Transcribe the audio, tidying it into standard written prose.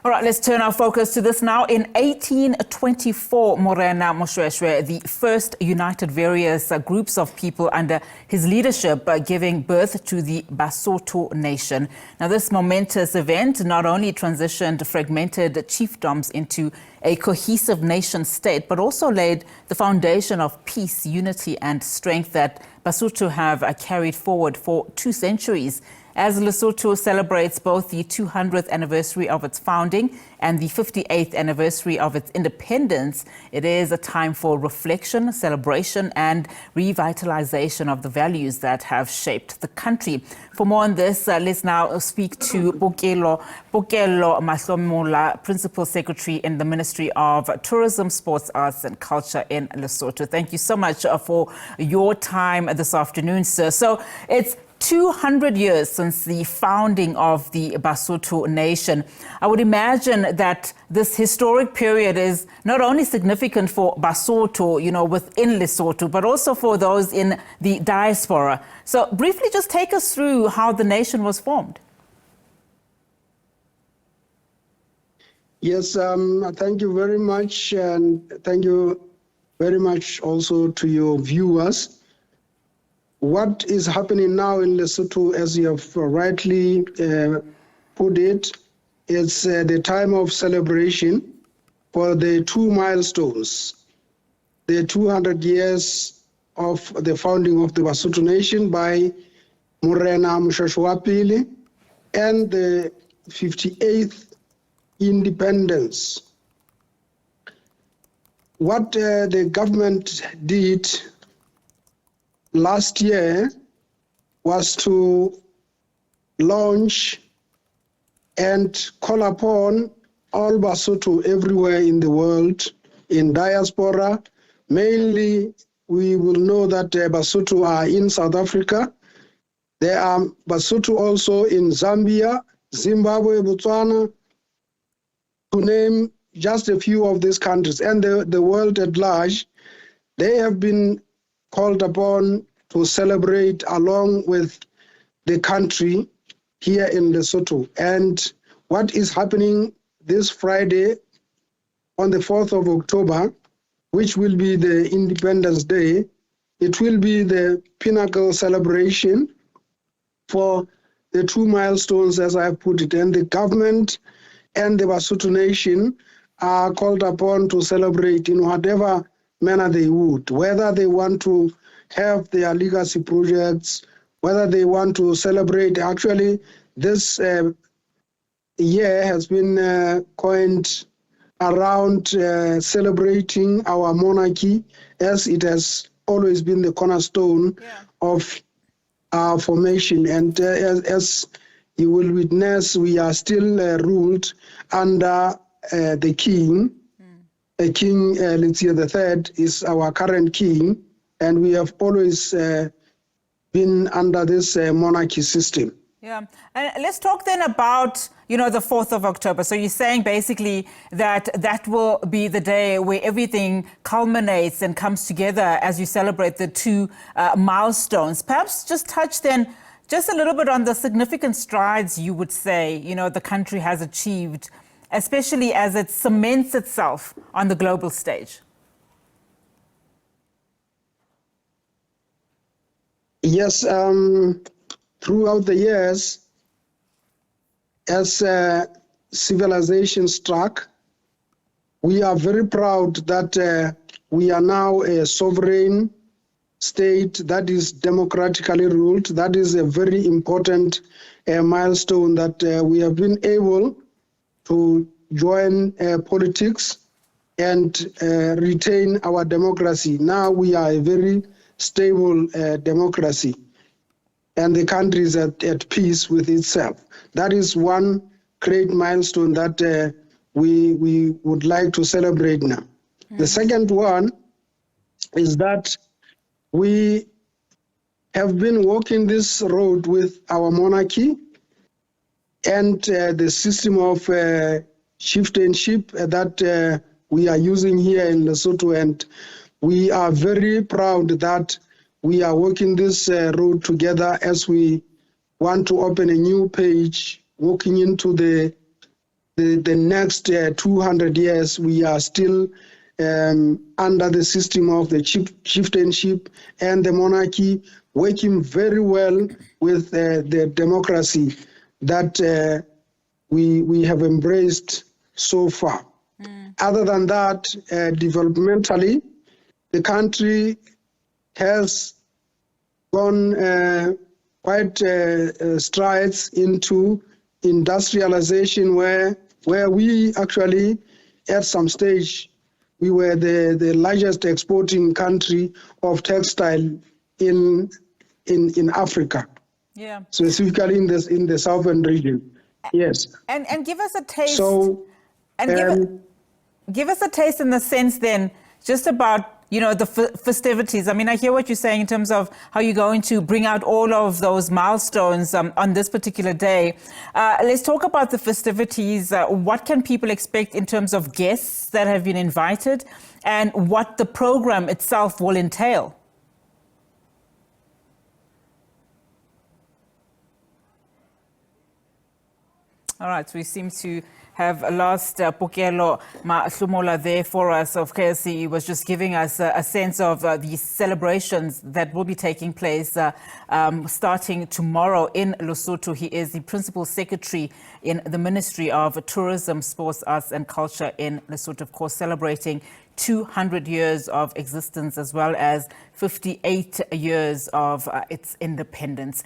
All right, let's turn our focus to this now. In 1824, Morena Moshoeshoe, the first united various groups of people under his leadership, giving birth to the Basotho Nation. Now, this momentous event not only transitioned fragmented chiefdoms into a cohesive nation state, but also laid the foundation of peace, unity and strength that Basotho have carried forward for 2 centuries. As Lesotho celebrates both the 200th anniversary of its founding and the 58th anniversary of its independence, it is a time for reflection, celebration and revitalization of the values that have shaped the country. For more on this, let's now speak to Pokello Mahlomola, Principal Secretary in the Ministry of Tourism, Sports, Arts and Culture in Lesotho. Thank you so much for your time this afternoon, sir. So it's 200 years since the founding of the Basotho Nation. I would imagine that this historic period is not only significant for Basotho, within Lesotho, but also for those in the diaspora. So briefly, just take us through how the nation was formed. Yes, thank you very much. And thank you very much also to your viewers. What is happening now in Lesotho, as you have rightly put it, is the time of celebration for the 2 milestones. The 200 years of the founding of the Basotho Nation by Morena Moshoeshoe and the 58th independence. What the government did last year was to launch and call upon all Basotho everywhere in the world, in diaspora. Mainly, we will know that Basotho are in South Africa. There are Basotho also in Zambia, Zimbabwe, Botswana, to name just a few of these countries, and the world at large. They have been called upon to celebrate along with the country here in Lesotho. And what is happening this Friday on the 4th of October, which will be the Independence Day, it will be the pinnacle celebration for the 2 milestones, as I have put it. And the government and the Basotho Nation are called upon to celebrate in whatever manner they would, whether they want to have their legacy projects, whether they want to celebrate. Actually, this year has been coined around celebrating our monarchy, as it has always been the cornerstone of our formation. And as you will witness, we are still ruled under the king. King Letsie III is our current king, and we have always been under this monarchy system. Yeah, and let's talk then about, the 4th of October. So you're saying basically that will be the day where everything culminates and comes together as you celebrate the 2 milestones. Perhaps just touch then just a little bit on the significant strides you would say, the country has achieved, especially as it cements itself on the global stage. Yes, throughout the years, as civilization struck, we are very proud that we are now a sovereign state that is democratically ruled. That is a very important milestone, that we have been able to join politics and retain our democracy. Now we are a very stable democracy, and the country is at peace with itself. That is one great milestone that we would like to celebrate now. The second one is that we have been walking this road with our monarchy and the system of chieftainship that we are using here in Lesotho, and we are very proud that we are walking this road together as we want to open a new page, walking into the the next 200 years, we are still under the system of the chieftainship and the monarchy, working very well with the democracy that we have embraced so far. Other than that, developmentally, the country has gone quite strides into industrialization where we actually, at some stage, we were the largest exporting country of textile in Africa. Yeah. Specifically in the southern region. Yes. And give us a taste. So, give us a taste in the sense then, just about, you know, the festivities. I mean, I hear what you're saying in terms of how you're going to bring out all of those milestones on this particular day. Let's talk about the festivities. What can people expect in terms of guests that have been invited and what the program itself will entail? All right, so we seem to have lost Pokello Mahlomola there for us. Of course, he was just giving us a sense of the celebrations that will be taking place starting tomorrow in Lesotho. He is the Principal Secretary in the Ministry of Tourism, Sports, Arts and Culture in Lesotho, of course, celebrating 200 years of existence as well as 58 years of its independence.